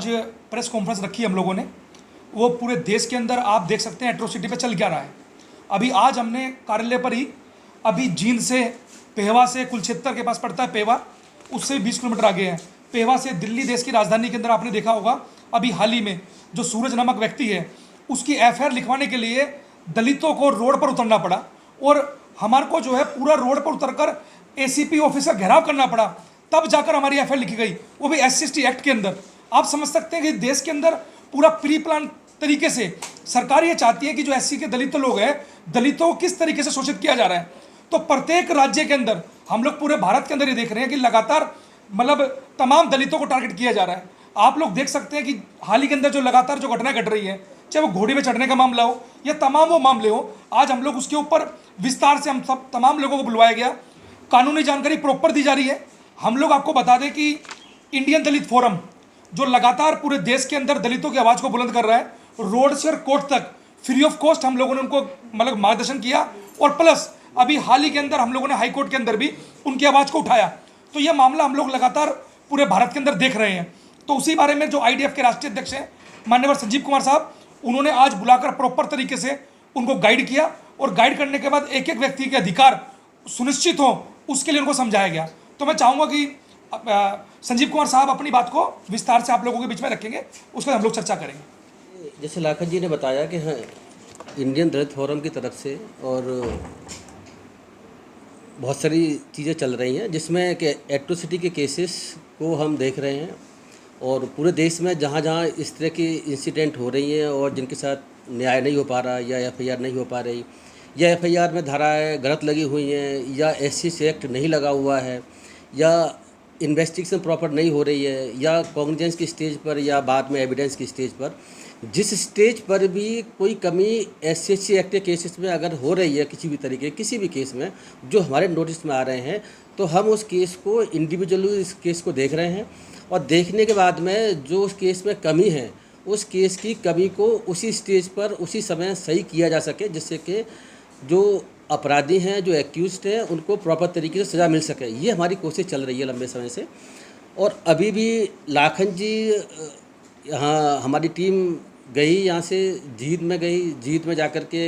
आज press conference रखी हम लोगों ने, वो पूरे देश के अंदर आप देख सकते हैं एट्रोसिटी पे चल क्या रहा है। अभी आज हमने कार्यालय पर ही अभी जींद से पेहवा से कुलक्षेत्र के पास पड़ता है पेहवा, उससे 20 किलोमीटर आगे है। पेहवा से दिल्ली देश की राजधानी के अंदर आपने देखा होगा अभी हाल ही में जो सूरज नामक व्यक्ति है उसकी एफआईआर लिखवाने के लिए दलितों को रोड पर उतरना पड़ा और हमारे को जो है पूरा रोड पर उतरकर एसीपी ऑफिस का घेराव करना पड़ा, तब जाकर हमारी एफआईआर लिखी गई, वो भी SC/ST एक्ट के अंदर। आप समझ सकते हैं कि देश के अंदर पूरा प्री प्लान तरीके से सरकार ये चाहती है कि जो SC के दलित लोग हैं, दलितों को किस तरीके से शोषित किया जा रहा है। तो प्रत्येक राज्य के अंदर हम लोग पूरे भारत के अंदर ये देख रहे हैं कि लगातार मतलब तमाम दलितों को टारगेट किया जा रहा है। आप लोग देख सकते हैं कि हाल ही के अंदर जो लगातार जो घटनाएं घट रही है, चाहे वो घोड़ी में चढ़ने का मामला हो या तमाम वो मामले हो, आज हम लोग उसके ऊपर विस्तार से हम सब तमाम लोगों को बुलवाया गया, कानूनी जानकारी प्रॉपर दी जा रही है। हम लोग आपको बता दें कि इंडियन दलित फोरम जो लगातार पूरे देश के अंदर दलितों की आवाज़ को बुलंद कर रहा है, रोड से और कोर्ट तक फ्री ऑफ कॉस्ट हम लोगों ने उनको मतलब मार्गदर्शन किया, और प्लस अभी हाल ही के अंदर हम लोगों ने हाई कोर्ट के अंदर भी उनकी आवाज़ को उठाया। तो यह मामला हम लोग लगातार पूरे भारत के अंदर देख रहे हैं। तो उसी बारे में जो IDF के राष्ट्रीय अध्यक्ष हैं माननीय संजीव कुमार साहब, उन्होंने आज बुलाकर प्रॉपर तरीके से उनको गाइड किया, और गाइड करने के बाद एक एक व्यक्ति के अधिकार सुनिश्चित हो उसके लिए उनको समझाया गया। तो मैं चाहूँगा कि संजीव कुमार साहब अपनी बात को विस्तार से आप लोगों के बीच में रखेंगे, उसके बाद हम लोग चर्चा करेंगे। जैसे लाखन जी ने बताया कि हाँ, इंडियन दलित फोरम की तरफ से और बहुत सारी चीज़ें चल रही हैं, जिसमें कि एट्रोसिटी के केसेस को हम देख रहे हैं, और पूरे देश में जहाँ जहाँ इस तरह की इंसिडेंट हो रही हैं और जिनके साथ न्याय नहीं हो पा रहा या FIR नहीं हो पा रही, या FIR में धाराएं गलत लगी हुई हैं, या SC एक्ट नहीं लगा हुआ है, या इन्वेस्टिगेशन प्रॉपर नहीं हो रही है, या कॉग्निजेंस की स्टेज पर या बाद में एविडेंस की स्टेज पर, जिस स्टेज पर भी कोई कमी SC एक्ट के केसेस में अगर हो रही है किसी भी तरीके किसी भी केस में जो हमारे नोटिस में आ रहे हैं, तो हम उस केस को इंडिविजुअली इस केस को देख रहे हैं, और देखने के बाद में जो उस केस में कमी है उस केस की कमी को उसी स्टेज पर उसी समय सही किया जा सके, जिससे कि जो अपराधी हैं, जो एक्यूज्ड हैं, उनको प्रॉपर तरीके से सज़ा मिल सके। ये हमारी कोशिश चल रही है लंबे समय से। और अभी भी लाखन जी यहाँ हमारी टीम गई, यहाँ से जींद में गई, जींद में जाकर के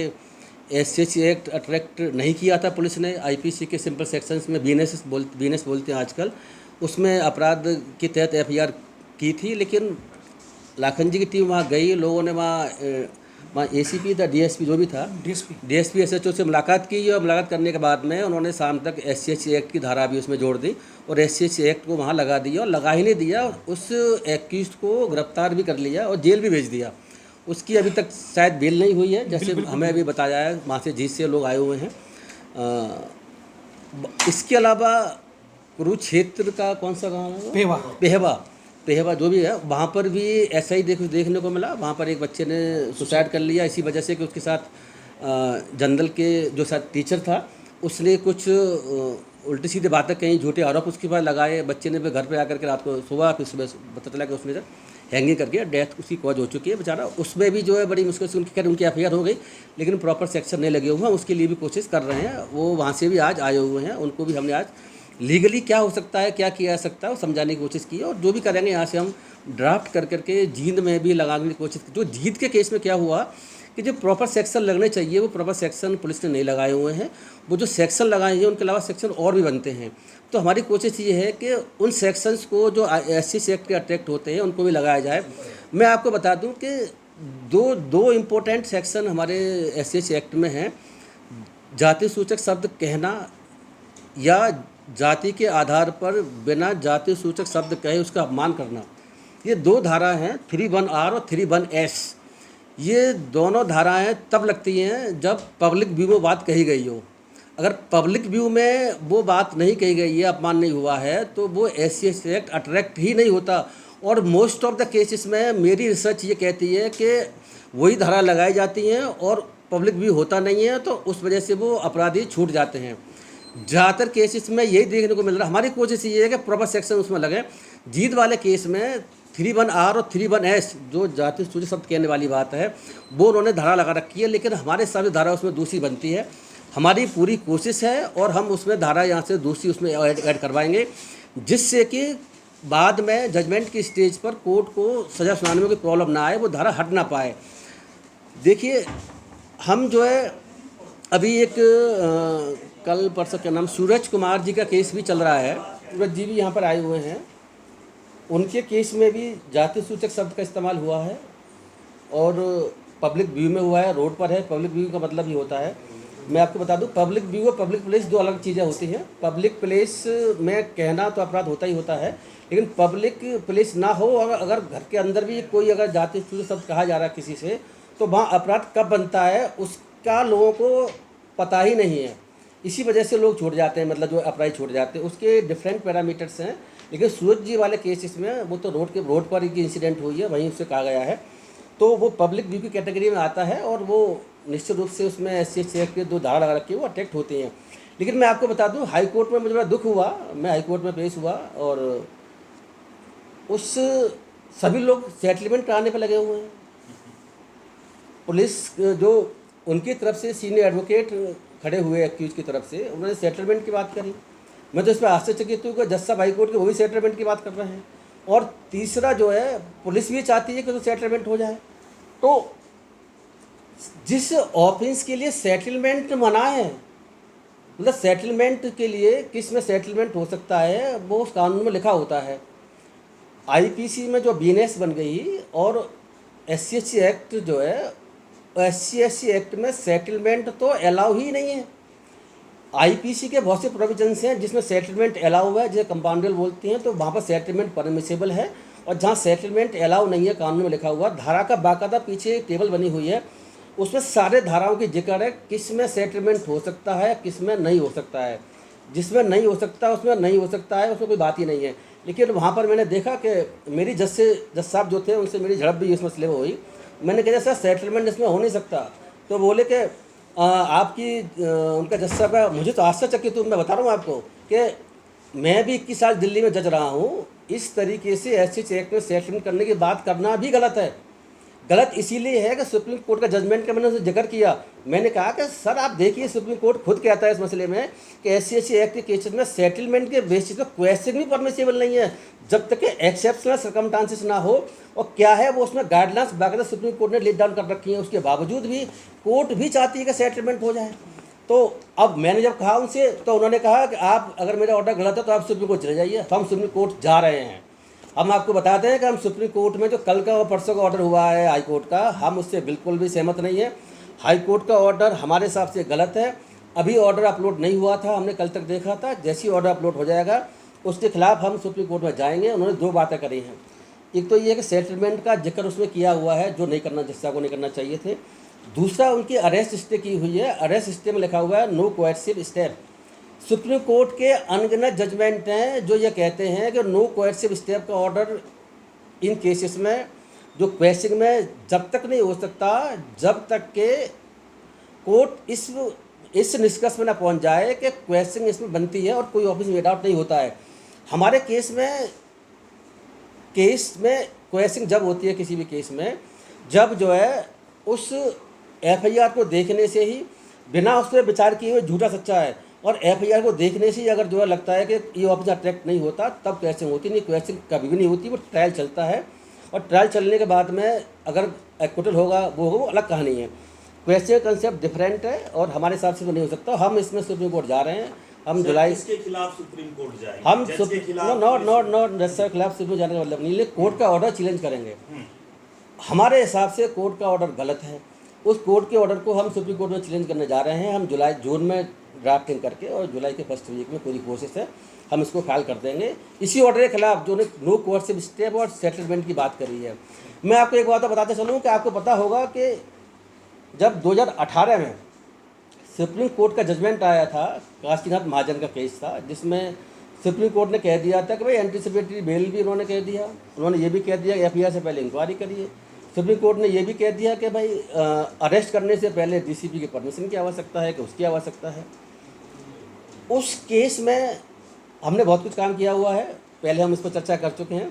SC एक्ट अट्रैक्ट नहीं किया था पुलिस ने। IPC के सिंपल सेक्शंस में BNS बोलते हैं आजकल, उसमें अपराध के तहत FIR की थी, लेकिन लाखन जी की टीम वहाँ गई, लोगों ने वहाँ ACP था, DSP जो भी था, DSP SHO से मुलाकात की, और मुलाकात करने के बाद में उन्होंने शाम तक SC एक्ट की धारा भी उसमें जोड़ दी और SC एक्ट को वहाँ लगा दिया, और लगा ही नहीं दिया, उस एक्यूज्ड को गिरफ्तार भी कर लिया और जेल भी भेज दिया। उसकी अभी तक शायद बेल नहीं हुई है, जैसे हमें अभी बताया है, वहाँ से जीत से लोग आए हुए हैं। इसके अलावा कुरुक्षेत्र का कौन सा गाँव है, पेहवा जो भी है, वहाँ पर भी ऐसा ही देखने को मिला। वहाँ पर एक बच्चे ने सुसाइड कर लिया इसी वजह से कि उसके साथ जनरल के जो साथ टीचर था उसने कुछ उल्टी सीधे बातें कहीं, झूठे आरोप उसके बाद लगाए। बच्चे ने भी घर पे आकर के रात को सुबह फिर सुबह पता चला कि उसने हैंगिंग करके डेथ उसकी कॉज हो चुकी है बेचारा। उसमें भी जो है बड़ी मुश्किल से उनकी FIR हो गई, लेकिन प्रॉपर सेक्शन नहीं लगे हुए हैं, उसके लिए भी कोशिश कर रहे हैं। वो वहाँ से भी आज आए हुए हैं, उनको भी हमने आज लीगली क्या हो सकता है, क्या किया जा सकता है, वो समझाने की कोशिश की है। और जो भी करेंगे यहाँ से हम ड्राफ्ट कर करके जींद में भी लगाने की कोशिश की। जो जींद के केस में क्या हुआ कि जो प्रॉपर सेक्शन लगने चाहिए वो प्रॉपर सेक्शन पुलिस ने नहीं लगाए हुए हैं। वो जो सेक्शन लगाए हैं उनके अलावा सेक्शन और भी बनते हैं। तो हमारी कोशिश ये है कि उन सेक्शंस को जो SC एक्ट के अट्रैक्ट होते हैं उनको भी लगाया जाए। मैं आपको बता दूं कि दो इम्पोर्टेंट सेक्शन हमारे SC एक्ट में हैं, जाति सूचक शब्द कहना या जाति के आधार पर बिना जाति सूचक शब्द कहे उसका अपमान करना। ये दो धारा हैं, 3(1)R और 3(1)S। ये दोनों धाराएं तब लगती हैं जब पब्लिक व्यू में बात कही गई हो। अगर पब्लिक व्यू में वो बात नहीं कही गई है, अपमान नहीं हुआ है, तो वो SC एक्ट अट्रैक्ट ही नहीं होता। और मोस्ट ऑफ द केसेस में मेरी रिसर्च ये कहती है कि वही धारा लगाई जाती हैं और पब्लिक व्यू होता नहीं है, तो उस वजह से वो अपराधी छूट जाते हैं। ज़्यादातर केसेस में यही देखने को मिल रहा है। हमारी कोशिश ये है कि प्रॉपर सेक्शन उसमें लगे। जीत वाले केस में 3(1)R और 3(1)S जो जाति सूचक शब्द कहने वाली बात है वो उन्होंने धारा लगा रखी है, लेकिन हमारे सामने धारा उसमें दूसरी बनती है। हमारी पूरी कोशिश है और हम उसमें धारा यहाँ से दूसरी उसमें ऐड करवाएंगे, जिससे कि बाद में जजमेंट की स्टेज पर कोर्ट को सज़ा सुनाने में कोई प्रॉब्लम ना आए, वो धारा हट ना पाए। देखिए, हम जो है अभी एक कल परसों क्या नाम, सूरज कुमार जी का केस भी चल रहा है। सूरज जी भी यहाँ पर आए हुए हैं। उनके केस में भी जाति सूचक शब्द का इस्तेमाल हुआ है और पब्लिक व्यू में हुआ है, रोड पर है। पब्लिक व्यू का मतलब ये होता है, मैं आपको बता दूं, पब्लिक व्यू और पब्लिक प्लेस दो अलग चीज़ें होती हैं। पब्लिक प्लेस में कहना तो अपराध होता ही होता है, लेकिन पब्लिक प्लेस ना हो और अगर घर के अंदर भी कोई अगर जाति सूचक शब्द कहा जा रहा है किसी से, तो वहाँ अपराध कब बनता है उसका लोगों को पता ही नहीं है। इसी वजह से लोग छूट जाते हैं, मतलब जो अपराधी छूट जाते हैं। उसके डिफरेंट पैरामीटर्स हैं, लेकिन सूरज जी वाले केसेस में वो तो रोड पर ही इंसिडेंट हुई है, वहीं उससे कहा गया है, तो वो पब्लिक व्यू की कैटेगरी में आता है और वो निश्चित रूप से उसमें SC एक्ट के 2 धारा लगा रखी है, वो अट्रैक्ट होते हैं। लेकिन मैं आपको बता दूं, हाई कोर्ट में मुझे बड़ा दुख हुआ, मैं हाई कोर्ट में पेश हुआ और उस सभी लोग सेटलमेंट कराने पर लगे हुए हैं। पुलिस जो उनकी तरफ से सीनियर एडवोकेट खड़े हुए एक्यूज की तरफ से, उन्होंने सेटलमेंट की बात करी। मैं तो इस पर आश्चर्यचकित हूँ कि जज साहब हाई कोर्ट के वो भी सेटलमेंट की बात कर रहे हैं। और तीसरा जो है, पुलिस भी चाहती है कि तो सेटलमेंट हो जाए। तो जिस ऑफेंस के लिए सेटलमेंट मना है, मतलब सेटलमेंट के लिए किस में सेटलमेंट हो सकता है वो उस कानून में लिखा होता है। IPC में जो BNS बन गई और SC एक्ट जो है, SC एक्ट में सेटलमेंट तो अलाउ ही नहीं है। IPC के बहुत से प्रोविजंस हैं जिसमें सेटलमेंट अलाउ है, जिसे कंपाउंडल बोलते हैं, तो वहाँ पर सेटलमेंट परमिसेबल है। और जहाँ सेटलमेंट अलाउ नहीं है, कानून में लिखा हुआ, धारा का बाकायदा पीछे एक टेबल बनी हुई है, उसमें सारे धाराओं की जिक्र है, किस में सेटलमेंट हो सकता है, किस में नहीं हो सकता है। जिसमें नहीं हो सकता उसमें नहीं हो सकता है, उसमें कोई बात ही नहीं है। लेकिन वहाँ पर मैंने देखा कि मेरी जज साहब जो थे उनसे मेरी झड़प भी इस मसले में हुई। मैंने कहा सर सेटलमेंट इसमें हो नहीं सकता, तो बोले कि आपकी उनका जज साहब है। मुझे तो आश्चर्यचकित हूँ, मैं बता रहा हूँ आपको कि मैं भी 21 साल दिल्ली में जज रहा हूँ। इस तरीके से SC एक्ट में सेटलमेंट करने की बात करना भी गलत है। गलत इसीलिए है कि सुप्रीम कोर्ट का जजमेंट का मैंने उसे जिक्र किया। मैंने कहा कि सर आप देखिए, सुप्रीम कोर्ट खुद कहता है इस मसले में कि SC एक्ट के केसेस में सेटलमेंट के बेसिस पर क्वेश्चन भी परमिसेबल नहीं है, जब तक कि एक्सेप्शनल सर्कमस्टांसेस ना हो। और क्या है वो, उसमें गाइडलाइंस बाकायदा सुप्रीम कोर्ट ने लेट डाउन कर रखी हैं। उसके बावजूद भी कोर्ट भी चाहती है कि सेटलमेंट हो जाए। तो अब मैंने जब कहा उनसे, तो उन्होंने कहा कि आप अगर मेरा ऑर्डर गलत है तो आप सुप्रीम कोर्ट चले जाइए। तो हम सुप्रीम कोर्ट जा रहे हैं। हम आपको बताते हैं कि हम सुप्रीम कोर्ट में जो कल का और परसों का ऑर्डर हुआ है हाई कोर्ट का, हम उससे बिल्कुल भी सहमत नहीं है। हाई कोर्ट का ऑर्डर हमारे हिसाब से गलत है। अभी ऑर्डर अपलोड नहीं हुआ था, हमने कल तक देखा था। जैसे ही ऑर्डर अपलोड हो जाएगा उसके खिलाफ हम सुप्रीम कोर्ट में जाएंगे। उन्होंने 2 बातें करी हैं। एक तो ये कि सेटलमेंट का जिक्र उसमें किया हुआ है जो नहीं करना, जज साहब को नहीं करना चाहिए थे। दूसरा, उनकी अरेस्ट स्टे की हुई है। अरेस्ट स्टे में लिखा हुआ है no coercive step. Supreme court के अनगिनत जजमेंट हैं जो ये कहते हैं कि नो कोएर्सिव स्टेप का ऑर्डर इन केसेस में, जो क्वेश्चन में जब तक नहीं हो सकता जब तक के कोर्ट इस निष्कर्ष में ना पहुंच जाए कि क्वेश्चन इसमें बनती है और कोई ऑफिस मेड आउट नहीं होता है। हमारे केस में क्वेश्चन जब होती है किसी भी केस में, जब जो है उस FIR को देखने से ही, बिना उस पर विचार किए हुए झूठा सच्चा है, और FIR को देखने से ही अगर जो है लगता है कि ये ऑफिस अट्रैक्ट नहीं होता, तब क्वेश्चन होती नहीं। क्वेश्चन कभी भी नहीं होती, वो ट्रायल चलता है और ट्रायल चलने के बाद में अगर एक्विटल होगा वो अलग कहानी है। क्वेश्चन कंसेप्ट डिफरेंट है और हमारे हिसाब से तो नहीं हो सकता। हम इसमें सुप्रीम कोर्ट जा रहे हैं। हम जुलाई के खिलाफ सुप्रीम कोर्ट जाएंगे, हम नॉट जज के खिलाफ सुप्रीम जाने का मतलब नहीं, लेकिन कोर्ट का ऑर्डर चैलेंज करेंगे। हमारे हिसाब से कोर्ट का ऑर्डर गलत है। उस कोर्ट के ऑर्डर को हम सुप्रीम कोर्ट में चैलेंज करने जा रहे हैं। हम जून में ड्राफ्टिंग करके और जुलाई के फर्स्ट वीक में पूरी कोशिश है, हम इसको फाइल कर देंगे इसी ऑर्डर के खिलाफ जो ने नो कोएर्सिव स्टेप और सेटलमेंट की बात करी है। मैं आपको एक बात बताते चलूँ कि आपको पता होगा कि जब 2018 में सुप्रीम कोर्ट का जजमेंट आया था, काशीनाथ महाजन का केस था, जिसमें सुप्रीम कोर्ट ने कह दिया था कि भाई एंटीसिपेटरी बेल भी उन्होंने कह दिया। उन्होंने ये भी कह दिया कि FIR से पहले इंक्वायरी करिए। सुप्रीम कोर्ट ने ये भी कह दिया कि भाई अरेस्ट करने से पहले DCP की परमिशन की आवश्यकता है कि उसकी आवश्यकता है। उस केस में हमने बहुत कुछ काम किया हुआ है, पहले हम इस पर चर्चा कर चुके हैं।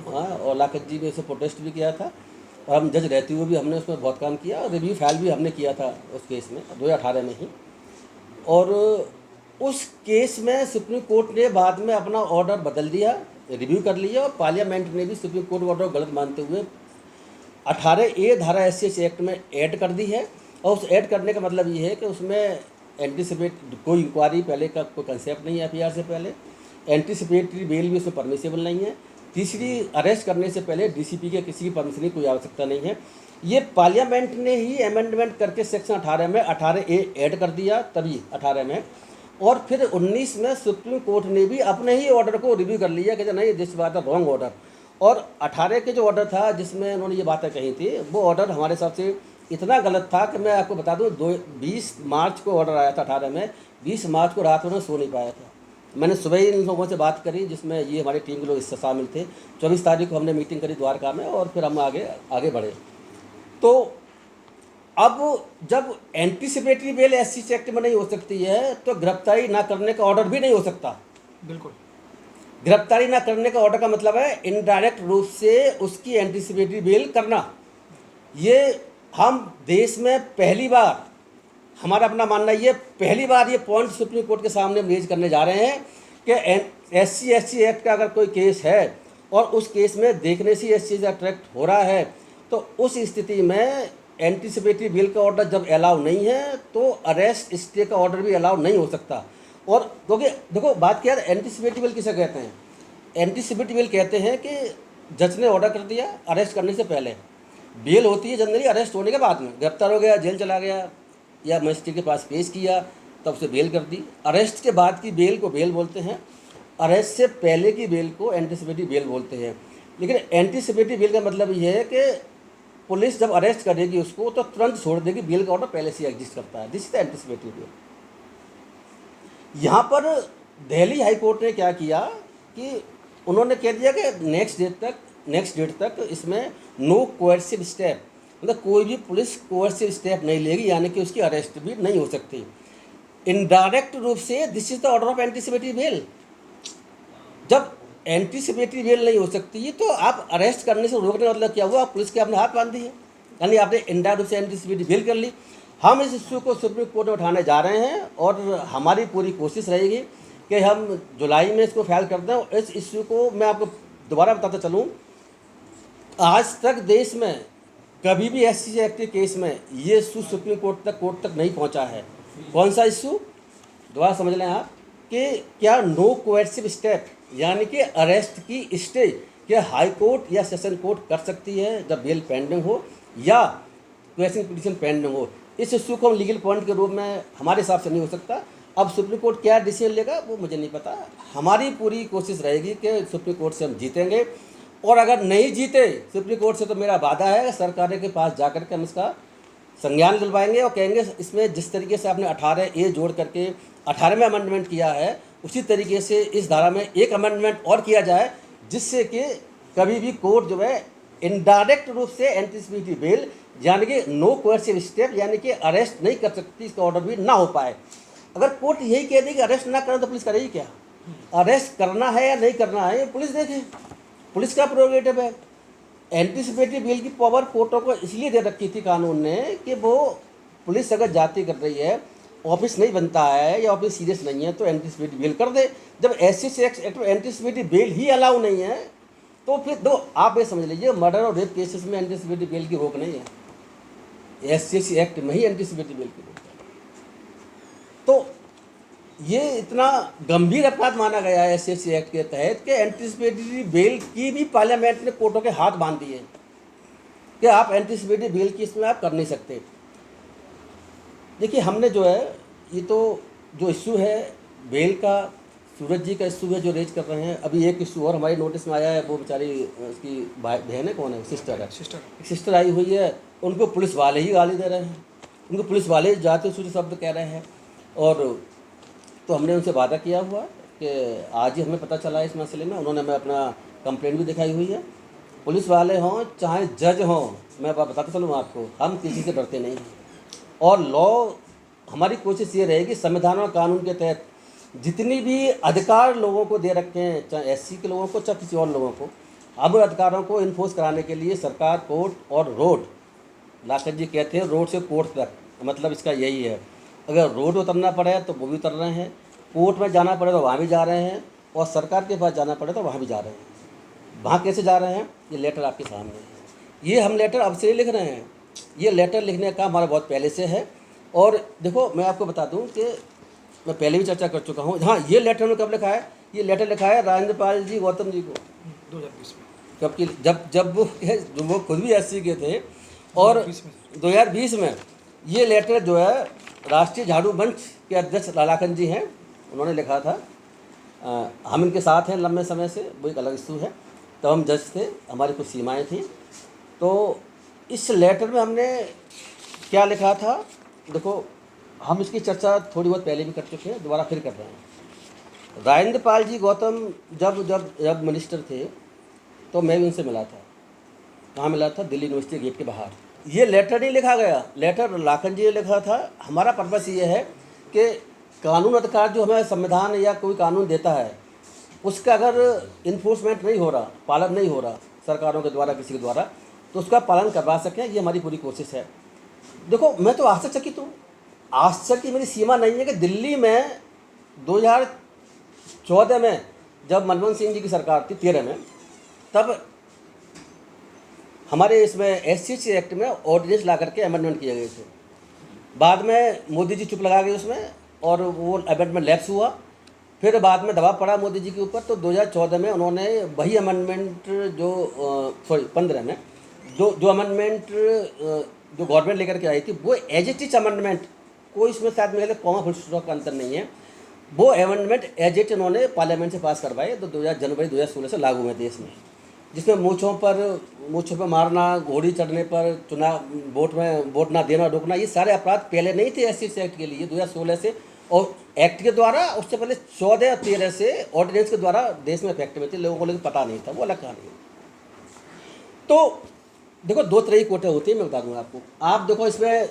हाँ, और लाखत जी ने इसे प्रोटेस्ट भी किया था और हम जज रहते हुए भी हमने उसमें बहुत काम किया। रिव्यू फाइल भी हमने किया था उस केस में 2018 में ही। और उस केस में सुप्रीम कोर्ट ने बाद में अपना ऑर्डर बदल दिया रिव्यू कर लिया और पार्लियामेंट ने भी सुप्रीम कोर्ट ऑर्डर को गलत मानते हुए 18A धारा SC एक्ट में ऐड कर दी है। और उस ऐड करने का मतलब ये है कि उसमें एंटीसिपेट कोई इंक्वायरी पहले का कोई कंसेप्ट नहीं है FIR से पहले, एंटीसिपेटरी बेल भी उसमें परमिसेबल नहीं है। तीसरी, अरेस्ट करने से पहले DCP के किसी की परमिशन की कोई आवश्यकता नहीं है। ये पार्लियामेंट ने ही अमेंडमेंट करके सेक्शन 18 में 18A ऐड कर दिया, तभी 18 में। और फिर 19 में सुप्रीम कोर्ट ने भी अपने ही ऑर्डर को रिव्यू कर लिया कि नहीं, this was the wrong order. और 18 के जो ऑर्डर था जिसमें उन्होंने ये बातें कही थी, वो ऑर्डर हमारे हिसाब से इतना गलत था कि मैं आपको बता दूं, 20 मार्च को ऑर्डर आया था 18 में, 20 मार्च को रात में सो नहीं पाया था। मैंने सुबह ही इन लोगों से बात करी जिसमें ये हमारी टीम के लोग इससे शामिल थे। 24 तारीख को हमने मीटिंग करी द्वारका में और फिर हम आगे बढ़े। तो अब जब एंटीसिपेटरी बेल SC एक्ट में नहीं हो सकती है तो गिरफ्तारी ना करने का ऑर्डर भी नहीं हो सकता। बिल्कुल, गिरफ्तारी ना करने का ऑर्डर का मतलब है इनडायरेक्ट रूप से उसकी एंटीसिपेटरी बेल करना। ये हम देश में पहली बार, हमारा अपना मानना ये पहली बार ये पॉइंट सुप्रीम कोर्ट के सामने हम रेज करने जा रहे हैं कि SC एक्ट का अगर कोई केस है और उस केस में देखने से SC अट्रैक्ट हो रहा है तो उस स्थिति में एंटीसिपेटरी बेल का ऑर्डर जब अलाउ नहीं है तो अरेस्ट स्टे का ऑर्डर भी अलाउ नहीं हो सकता। और क्योंकि देखो बात क्या है, एंटीसिपेटरी बेल किसे कहते हैं? एंटीसिपेटरी बेल कहते हैं कि जज ने ऑर्डर कर दिया अरेस्ट करने से पहले। बेल होती है जनरली अरेस्ट होने के बाद में, गिरफ्तार हो गया, जेल चला गया या मजिस्ट्रेट के पास पेश किया तब उसे बेल कर दी। अरेस्ट के बाद की बेल को बेल बोलते हैं, अरेस्ट से पहले की बेल को एंटीसिपेटरी बेल बोलते हैं। लेकिन एंटीसिपेटरी बेल का मतलब ये है कि पुलिस जब अरेस्ट करेगी उसको तो तुरंत छोड़ देगी, बेल का ऑर्डर पहले से एग्जिस्ट करता है। This is the anticipatory bail. यहाँ पर दिल्ली हाई कोर्ट ने क्या किया कि उन्होंने कह दिया कि नेक्स्ट डेट तक इसमें नो कोएर्सिव स्टेप, मतलब कोई भी पुलिस कोएर्सिव स्टेप नहीं लेगी, यानी कि उसकी अरेस्ट भी नहीं हो सकती। इनडायरेक्ट रूप से this is the order of anticipatory bail. जब एंटीसिपेटरी बेल नहीं हो सकती तो आप अरेस्ट करने से रोकने का मतलब क्या हुआ? पुलिस के आपने हाथ बांध दिए, यानी आपने इनडायरेक्ट रूप से एंटीसिपेटरी बेल कर ली। हम इस इश्यू को सुप्रीम कोर्ट में उठाने जा रहे हैं और हमारी पूरी कोशिश रहेगी कि हम जुलाई में इसको फाइल कर दें। और इस इश्यू को मैं आपको दोबारा बताता चलूँ, आज तक देश में कभी भी SC एक्ट के केस में ये इशू सुप्रीम कोर्ट तक नहीं पहुंचा है। कौन सा इशू? दोबारा समझ लें आप कि क्या नो कोएर्सिव स्टेप, यानी कि अरेस्ट की स्टे क्या हाई कोर्ट या सेशन कोर्ट कर सकती है जब बेल पेंडिंग हो या क्वेश्चन पिटीशन पेंडिंग हो। इस इशू को हम लीगल पॉइंट के रूप में हमारे हिसाब से नहीं हो सकता। अब सुप्रीम कोर्ट क्या डिसीजन लेगा वो मुझे नहीं पता। हमारी पूरी कोशिश रहेगी कि सुप्रीम कोर्ट से हम जीतेंगे, और अगर नहीं जीते सुप्रीम कोर्ट से तो मेरा वादा है सरकार के पास जाकर के हम इसका संज्ञान दिलवाएंगे और कहेंगे इसमें जिस तरीके से आपने 18A जोड़ करके 18 में अमेंडमेंट किया है उसी तरीके से इस धारा में एक अमेंडमेंट और किया जाए, जिससे कि कभी भी कोर्ट जो है इनडायरेक्ट रूप से एंटीसिपेटरी बेल यानी कि नो कोएर्सिव स्टेप यानी कि अरेस्ट नहीं कर सकती, इसका ऑर्डर भी ना हो पाए। अगर कोर्ट यही कह दे कि अरेस्ट ना करें तो पुलिस करेगी क्या? अरेस्ट करना है या नहीं करना है ये पुलिस देखे, पुलिस का प्रोरोगेटिव है। एंटीसिपेटरी बेल की पावर कोर्टों को इसलिए दे रखी थी कानून ने कि वो पुलिस अगर जाती कर रही है, ऑफिस नहीं बनता है या ऑफिस सीरियस नहीं है तो एंटीसिपेटरी बेल कर दे। जब SC एक्ट में एंटीसिपेटरी बेल ही अलाउ नहीं है तो फिर दो आप ये समझ लीजिए मर्डर और रेप केसेस में एंटीसिपेटरी बेल की रोक नहीं है, SC एक्ट में ही एंटीसिपेटरी बेल की रोक है। तो ये इतना गंभीर अपराध माना गया है SC एक्ट के तहत कि एंटीसिपेटरी बेल की भी पार्लियामेंट ने कोर्टों के हाथ बांध दिए कि आप एंटीसिपेटरी बेल की इसमें आप कर नहीं सकते। देखिए हमने जो है ये तो जो इशू है बेल का, सूरज जी का इशू है जो रेज कर रहे हैं। अभी एक इशू और हमारी नोटिस में आया है, वो बेचारी उसकी बहन है, कौन है, सिस्टर है, सिस्टर आई हुई है, उनको पुलिस वाले ही गाली दे रहे हैं, उनको पुलिस वाले जाते सूर्य शब्द कह रहे हैं। और तो हमने उनसे वादा किया हुआ कि आज ही हमें पता चला इस मसले में, उन्होंने हमें अपना कंप्लेंट भी दिखाई हुई है। पुलिस वाले हों चाहे जज हों, मैं बताता चलूँ आपको, हम किसी से डरते नहीं हैं। और लॉ हमारी कोशिश ये रहेगी संविधान और कानून के तहत जितनी भी अधिकार लोगों को दे रखे हैं, चाहे SC के लोगों को चाहे किसी और लोगों को, अब अधिकारों को इन्फोर्स कराने के लिए सरकार कोर्ट और रोड, लाखन जी कहते हैं रोड से कोर्ट तक, मतलब इसका यही है। अगर रोड उतरना पड़े तो वो भी उतर रहे हैं, कोर्ट में जाना पड़े तो वहाँ भी जा रहे हैं, और सरकार के पास जाना पड़े तो वहाँ भी जा रहे हैं। वहाँ कैसे जा रहे हैं, ये लेटर आपके सामने है। ये हम लेटर अब से नहीं लिख रहे हैं, ये लेटर लिखने का हमारा बहुत पहले से है। और देखो मैं आपको बता दूं कि मैं पहले भी चर्चा कर चुका हूँ। हाँ, ये लेटर में कब लिखा है, ये लेटर लिखा है राजेंद्र पाल जी गौतम जी को 2020 में, जबकि जब वो खुद भी एससी के थे। और 2020 में ये लेटर जो है राष्ट्रीय झाड़ू मंच के अध्यक्ष लालाखन जी हैं, उन्होंने लिखा था। हम इनके साथ हैं लंबे समय से, वो एक अलग इशू है। तो हम जज थे, हमारी कुछ सीमाएं थी। तो इस लेटर में हमने क्या लिखा था, देखो हम इसकी चर्चा थोड़ी बहुत पहले भी कर चुके हैं, दोबारा फिर कर रहे हैं। राजेंद्र पाल जी गौतम जब मिनिस्टर थे तो मैं भी उनसे मिला था। कहाँ मिला था, दिल्ली यूनिवर्सिटी गेट के बाहर। ये लेटर नहीं लिखा गया, लेटर लाखन जी ने लिखा था। हमारा पर्पस ये है कि कानून अधिकार जो हमें संविधान या कोई कानून देता है, उसका अगर इन्फोर्समेंट नहीं हो रहा, पालन नहीं हो रहा सरकारों के द्वारा, किसी के द्वारा, तो उसका पालन करवा सकें, ये हमारी पूरी कोशिश है। देखो मैं तो आश्चर्यचकित हूँ, आश्चर्य की मेरी सीमा नहीं है कि दिल्ली में 2014 में जब मनमोहन सिंह जी की सरकार थी, 13 में, तब हमारे इसमें एससीसी एक्ट में ऑर्डिनेंस ला करके अमेंडमेंट किए गए थे। बाद में मोदी जी चुप लगा गए उसमें, और वो अमेंडमेंट लैप्स हुआ। फिर बाद में दबाव पड़ा मोदी जी के ऊपर, तो 2014 में उन्होंने वही अमेंडमेंट जो 15 में जो अमेंडमेंट जो गवर्नमेंट लेकर के आई थी, वो एज इट इज अमेंडमेंट, कोई इसमें शायद मेरे कॉमा फुल स्टॉप का अंतर नहीं है, वो अमेंडमेंट एज इट उन्होंने पार्लियामेंट से पास करवाए। तो जनवरी 2016 से लागू हुए देश में, जिसमें मूँछों पर मारना, घोड़ी चढ़ने पर चुनाव, वोट ना देना, रोकना, ये सारे अपराध पहले नहीं थे एससी एक्ट के लिए 2016 से, और एक्ट के द्वारा उससे पहले 14 और 13 से ऑर्डिनेंस के द्वारा देश में इफेक्ट में थे, लोगों को लेकिन पता नहीं था, वो अलग कहानी है। तो देखो दो तरह की कोर्टें होती है, मैं बता दूंगा आपको। आप देखो इसमें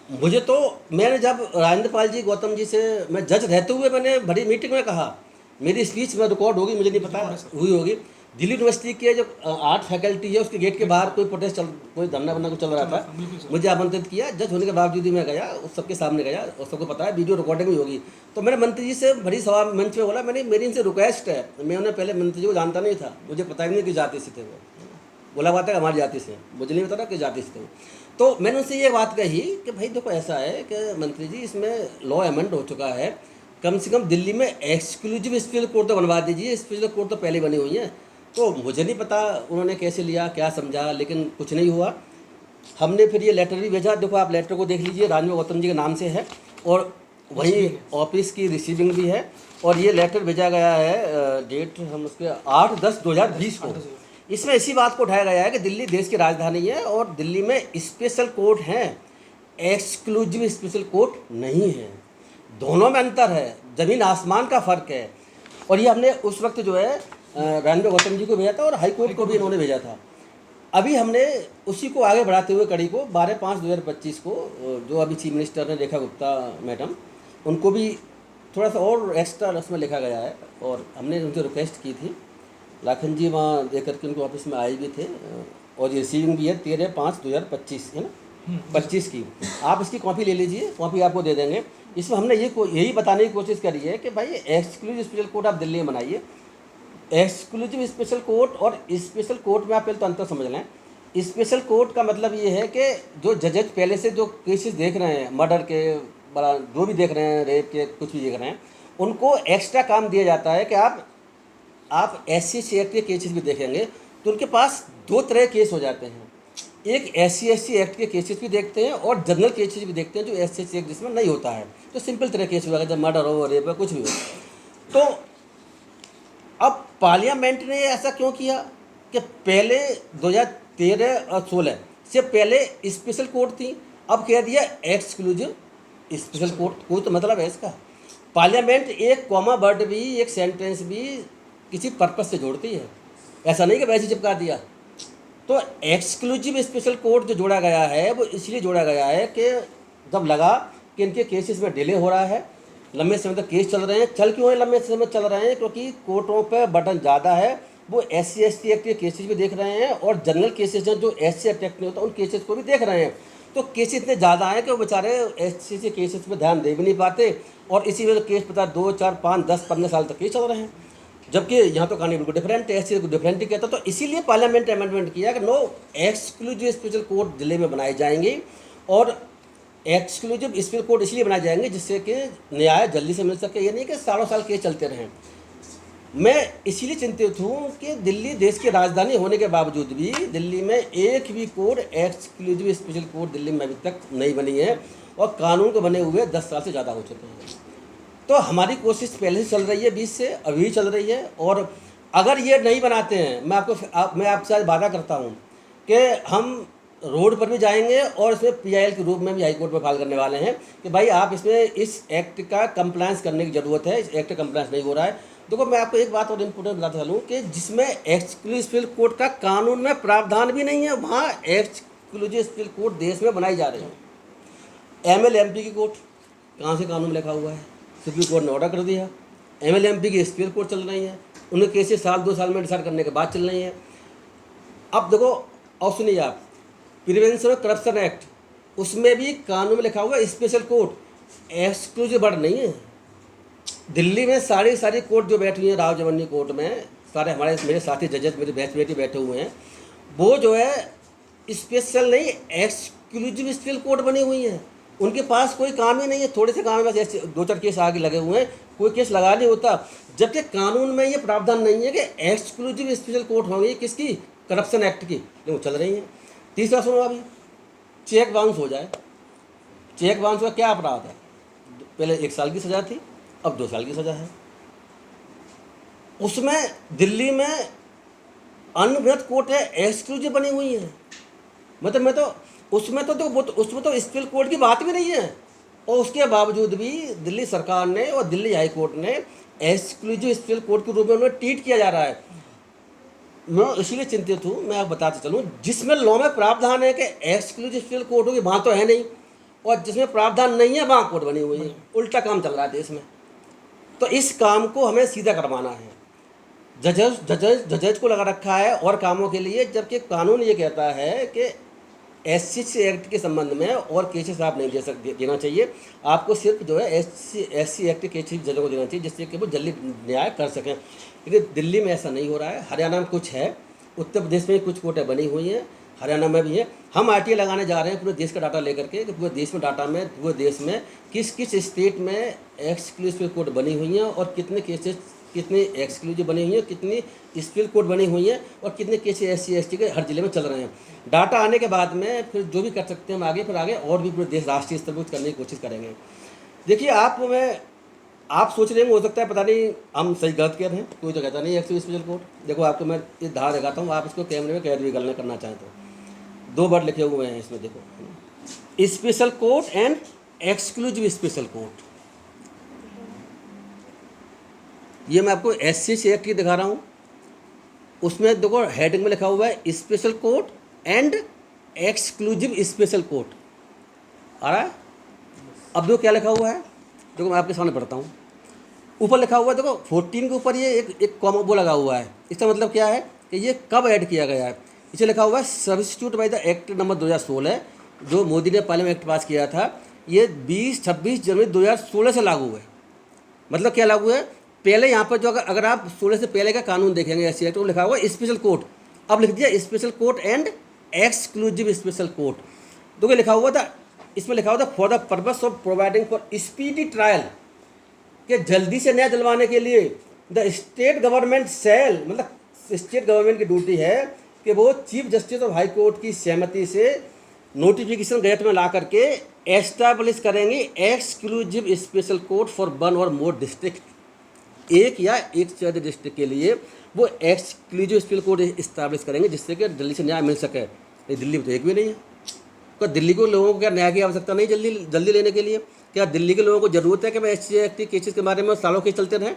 मुझे तो, मैंने जब राजेंद्र पाल जी गौतम जी से मैं जज रहते हुए मैंने बड़ी मीटिंग में कहा, मेरी स्पीच में रिकॉर्ड होगी, मुझे नहीं पता हुई होगी, दिल्ली यूनिवर्सिटी के जो 8 फैकल्टी है उसके गेट के बाहर कोई प्रोटेस्ट कोई धरना वरना कुछ चल रहा था, मुझे आमंत्रित किया। जज होने के बावजूद ही मैं गया, उस सबके सामने गया, और सबको पता है, वीडियो रिकॉर्डिंग भी होगी। तो मैंने मंत्री जी से बड़ी सभा मंच में बोला, मेरी इनसे रिक्वेस्ट है, मैं उन्हें पहले मंत्री जी को जानता नहीं था, मुझे पता ही नहीं कि जाति से थे वो, बोला बात है हमारी जाति से, मुझे नहीं पता था कि जाति से थे। तो मैंने उनसे ये बात कही कि भाई देखो ऐसा है कि मंत्री जी, इसमें लॉ अमेंड हो चुका है, कम से कम दिल्ली में एक्सक्लूसिव स्पेशल कोर्ट तो बनवा दीजिए, स्पेशल कोर्ट तो पहले बनी हुई हैं। तो मुझे नहीं पता उन्होंने कैसे लिया, क्या समझा, लेकिन कुछ नहीं हुआ। हमने फिर ये लेटर भी भेजा, देखो आप लेटर को देख लीजिए, राजेंद्र गौतम जी के नाम से है, और वहीं ऑफिस की रिसीविंग भी है। और ये लेटर भेजा गया है, डेट हम उसके 8/10/2020 को। इसमें इसी बात को उठाया गया है कि दिल्ली देश की राजधानी है और दिल्ली में स्पेशल कोर्ट हैं, एक्सक्लूसिव स्पेशल कोर्ट नहीं है, दोनों में अंतर है, ज़मीन आसमान का फ़र्क है। और ये हमने उस वक्त जो है राजेंद्र गौतम जी को भेजा था, और हाई कोर्ट को भी इन्होंने भेजा था। अभी हमने उसी को आगे बढ़ाते हुए कड़ी को 12/5/2025 को जो अभी चीफ मिनिस्टर ने रेखा गुप्ता मैडम, उनको भी थोड़ा सा और एक्स्ट्रा उसमें लिखा गया है, और हमने उनसे रिक्वेस्ट की थी। लाखन जी वहाँ देकर के उनको ऑफिस में आए भी थे, और ये रिसीविंग भी है 13/5/2025 है ना, 25 की। आप इसकी कॉपी ले लीजिए, कॉपी आपको दे देंगे। इसमें हमने यही बताने की कोशिश करी है कि भाई एक्सक्लूसिव स्पेशल कोर्ट आप दिल्ली में बनाइए। एक्सक्लूसिव स्पेशल कोर्ट और स्पेशल कोर्ट में आप पहले तो अंतर समझ लें। स्पेशल कोर्ट का मतलब ये है कि जो जजेज पहले से जो केसेस देख रहे हैं, मर्डर के, बड़ा जो भी देख रहे हैं, रेप के, कुछ भी देख रहे हैं, उनको एक्स्ट्रा काम दिया जाता है कि आप SC एक्ट के केसेस भी देखेंगे तो उनके पास दो तरह के केस हो जाते हैं। एक SC एक्ट के केसेस भी देखते हैं और जनरल केसेस भी देखते हैं जो SC एक्ट जिसमें नहीं होता है, तो सिंपल तरह केस होगा, जब मर्डर हो, रेप हो, कुछ भी हो। तो अब पार्लियामेंट ने ऐसा क्यों किया कि पहले 2013 और 16 से पहले स्पेशल कोर्ट थी, अब कह दिया एक्सक्लूसिव स्पेशल कोर्ट। कोई तो मतलब है इसका। पार्लियामेंट एक कॉमा वर्ड भी, एक सेंटेंस भी किसी पर्पस से जोड़ती है, ऐसा नहीं कि वैसे चिपका दिया। तो एक्सक्लूसिव स्पेशल कोर्ट जो जोड़ा गया है वो इसलिए जोड़ा गया है कि जब लगा कि इनके केसेस में डिले हो रहा है, लंबे समय तक केस चल रहे हैं। चल क्यों है लंबे समय चल रहे हैं? क्योंकि कोर्टों पर बटन ज़्यादा है, वो SC ST एक्ट के केसेस भी देख रहे हैं और जनरल केसेस हैं जो SC एक्ट नहीं होता उन केसेस को भी देख रहे हैं। तो केसेस इतने ज़्यादा हैं कि वो बेचारे ऐसे केसेस पे ध्यान दे भी नहीं पाते, और इसी वजह से केस पता 2, 4, 5, 10, 15 साल तक केस चल रहे हैं। जबकि यहाँ तो कहानी बिल्कुल डिफरेंट है, ऐसे डिफरेंट ही कहता। तो इसीलिए पार्लियामेंट अमेंडमेंट किया कि no exclusive special court Delhi में बनाए जाएंगे, और एक्सक्लूसिव स्पेशल कोर्ट इसलिए बनाए जाएंगे जिससे कि न्याय जल्दी से मिल सके, ये नहीं कि सालों साल केस चलते रहें। मैं इसीलिए चिंतित हूँ कि दिल्ली देश की राजधानी होने के बावजूद भी दिल्ली में एक भी court exclusive special court Delhi में अभी तक नहीं बनी है, और कानून को बने हुए 10 साल से ज़्यादा हो चुके हैं। तो हमारी कोशिश पहले से चल रही है, 20 से अभी चल रही है, और अगर ये नहीं बनाते हैं, मैं आपसे आज वादा करता हूँ कि हम रोड पर भी जाएंगे और इसमें PIL के रूप में भी हाई कोर्ट में फाइल करने वाले हैं कि भाई आप इसमें इस एक्ट का कंप्लायंस करने की ज़रूरत है, इस एक्ट का कंप्लायंस नहीं हो रहा है। देखो मैं आपको एक बात और इम्पोर्टेंट बताता चलूँ कि जिसमें एक्सक्लूसिव स्पेशल कोर्ट का कानून में प्रावधान भी नहीं है, वहाँ एक्सक्लूसिव स्पेशल कोर्ट देश में बनाई जा रही है। ML MP की कोर्ट कहाँ से कानून लिखा हुआ है? सुप्रीम कोर्ट ने ऑर्डर कर दिया। ML MP की स्पेशल कोर्ट चल रही है, उनके केसेस साल 2 साल में डिसाइड करने के बाद चल रही हैं। अब देखो और सुनिए आप, प्रिवेंशन ऑफ करप्शन एक्ट, उसमें भी कानून में लिखा हुआ है स्पेशल कोर्ट, एक्सक्लूसिव वर्ड नहीं है। दिल्ली में सारी कोर्ट जो बैठी हुई है राव जमन्नी कोर्ट में, सारे मेरे साथी जजेस, मेरे बैच बैठे हुए हैं, वो जो है स्पेशल नहीं एक्सक्लूसिव स्पेशल कोर्ट बनी हुई हैं। उनके पास कोई काम ही नहीं है, थोड़े से काम है, बस ऐसे 2-4 केस आगे लगे हुए हैं, कोई केस लगा नहीं होता। जबकि कानून में ये प्रावधान नहीं है कि एक्सक्लूसिव स्पेशल कोर्ट होंगी किसकी, करप्शन एक्ट की, लेकिन वो चल रही हैं। तीसरा सुनो, अभी चेक बाउंस हो जाए, चेक बाउंस का क्या अपराध है? पहले 1 साल की सज़ा थी, अब 2 साल की सज़ा है। उसमें दिल्ली में अनवरत कोर्ट है, एक्सक्लूसिव बनी हुई है। मतलब मैं तो उसमें तो स्पेशल कोर्ट की बात भी नहीं है, और उसके बावजूद भी दिल्ली सरकार ने और दिल्ली हाई कोर्ट ने एक्सक्लूसिव स्पेशल कोर्ट के रूप में उन्हें ट्रीट किया जा रहा है। मैं इसीलिए चिंतित हूँ। मैं आपको बताते चलूँ, जिसमें लॉ में प्रावधान है कि एक्सक्लूसिव स्पेशल कोर्ट होगी, वहाँ तो है नहीं, और जिसमें प्रावधान नहीं है वहाँ कोर्ट बनी हुई है। उल्टा काम चल रहा है देश में। तो इस काम को हमें सीधा करवाना है। जजेज को लगा रखा है और कामों के लिए, जबकि कानून ये कहता है कि SC एक्ट के संबंध में और केसेस आप नहीं देना चाहिए। आपको सिर्फ जो है SC एक्ट के केसेस जजों को देना चाहिए, जिससे कि वो जल्दी न्याय कर सकें। लेकिन दिल्ली में ऐसा नहीं हो रहा है। हरियाणा में कुछ है, उत्तर प्रदेश में कुछ कोर्टें बनी हुई हैं, हरियाणा में भी है। हम RTA लगाने जा रहे हैं पूरे देश का डाटा लेकर के, कि पूरे देश में डाटा में पूरे देश में किस किस स्टेट में एक्सक्लूसिव कोर्ट बनी हुई हैं, और कितने केसेस कितनी एक्सक्लूसिव बनी हुई है, कितनी स्पेशल कोर्ट बनी हुई है, और कितने केसेस SC ST के हर जिले में चल रहे हैं। डाटा आने के बाद में फिर जो भी कर सकते हैं हम आगे और भी पूरे देश राष्ट्रीय स्तर पर करने की कोशिश करेंगे। देखिए आप सोच रहे हैं हो सकता है पता नहीं हम सही गलत कह रहे हैं, कोई तो कहता नहीं एक्सक्लूसिव स्पेशल कोर्ट। देखो आपको मैं ये धारा दिखाता हूँ, आप इसको कैमरे में कैद भी करना चाहें तो 2 वर्ड लिखे हुए हैं इसमें, देखो, special court and exclusive special court. ये मैं आपको SC एक्ट की दिखा रहा हूँ, उसमें देखो हेडिंग में लिखा हुआ है special court and exclusive special court, आ रहा है। अब देखो क्या लिखा हुआ है, देखो मैं आपके सामने पढ़ता हूँ। ऊपर लिखा हुआ है, देखो 14 के ऊपर ये एक कॉमा वो लगा हुआ है। इसका मतलब क्या है कि ये कब ऐड किया गया है। इसे लिखा हुआ है substitute by the act number 2016, जो मोदी ने पार्लियामेंट एक्ट पास किया था। ये 26 जनवरी 2016 से लागू है। मतलब क्या लागू है, पहले यहाँ पर जो अगर आप 16 से पहले का कानून देखेंगे SC एक्ट, तो लिखा हुआ स्पेशल कोर्ट, अब लिख दिया special court and exclusive special court. तो लिखा हुआ था, इसमें लिखा हुआ था for the purpose of providing for speedy trial, कि जल्दी से न्याय दिलवाने के लिए द स्टेट गवर्नमेंट सेल, मतलब स्टेट गवर्नमेंट की ड्यूटी है कि वो chief justice of high court की सहमति से नोटिफिकेशन गैजेट में ला करके एस्टैब्लिश करेंगे एक्सक्लूसिव स्पेशल कोर्ट फॉर 1 और मोर डिस्ट्रिक्ट, एक या एक से अधिक डिस्ट्रिक्ट के लिए वो एक्सक्लूसिव स्पेशल कोर्ट इस्टेब्लिश करेंगे, जिससे कि दिल्ली से न्याय मिल सके। दिल्ली में तो एक भी नहीं है। क्या दिल्ली को लोगों को क्या न्याय की आवश्यकता नहीं जल्दी लेने के लिए? क्या दिल्ली के लोगों को ज़रूरत है कि मैं SC एक्ट के केसेस के बारे में सालों के चलते रहें?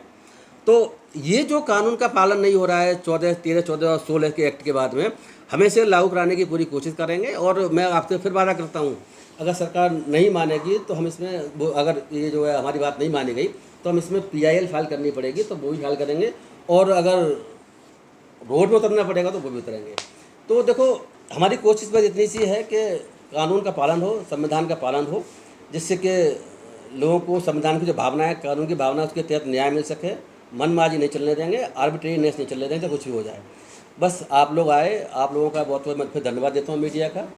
तो ये जो कानून का पालन नहीं हो रहा है 13, 14 और 16 के एक्ट के बाद में, हमें इसे लागू कराने की पूरी कोशिश करेंगे। और मैं आपसे फिर वादा करता हूँ, अगर सरकार नहीं मानेगी तो हम इसमें अगर ये जो है हमारी बात नहीं मानी गई तो हम इसमें PIL फाइल करनी पड़ेगी, तो वो भी फाइल करेंगे, और अगर रोड में उतरना पड़ेगा तो वो भी उतरेंगे। तो देखो हमारी कोशिश बस इतनी सी है कि कानून का पालन हो, संविधान का पालन हो, जिससे कि लोगों को संविधान की जो भावना है, कानून की भावना, उसके तहत न्याय मिल सके। मनमाजी नहीं चलने देंगे, आर्बिट्रेरीनेस नहीं चलने देंगे, तो कुछ भी हो जाए। बस आप लोग आए, आप लोगों का बहुत बहुत मैं फिर धन्यवाद देता हूँ मीडिया का।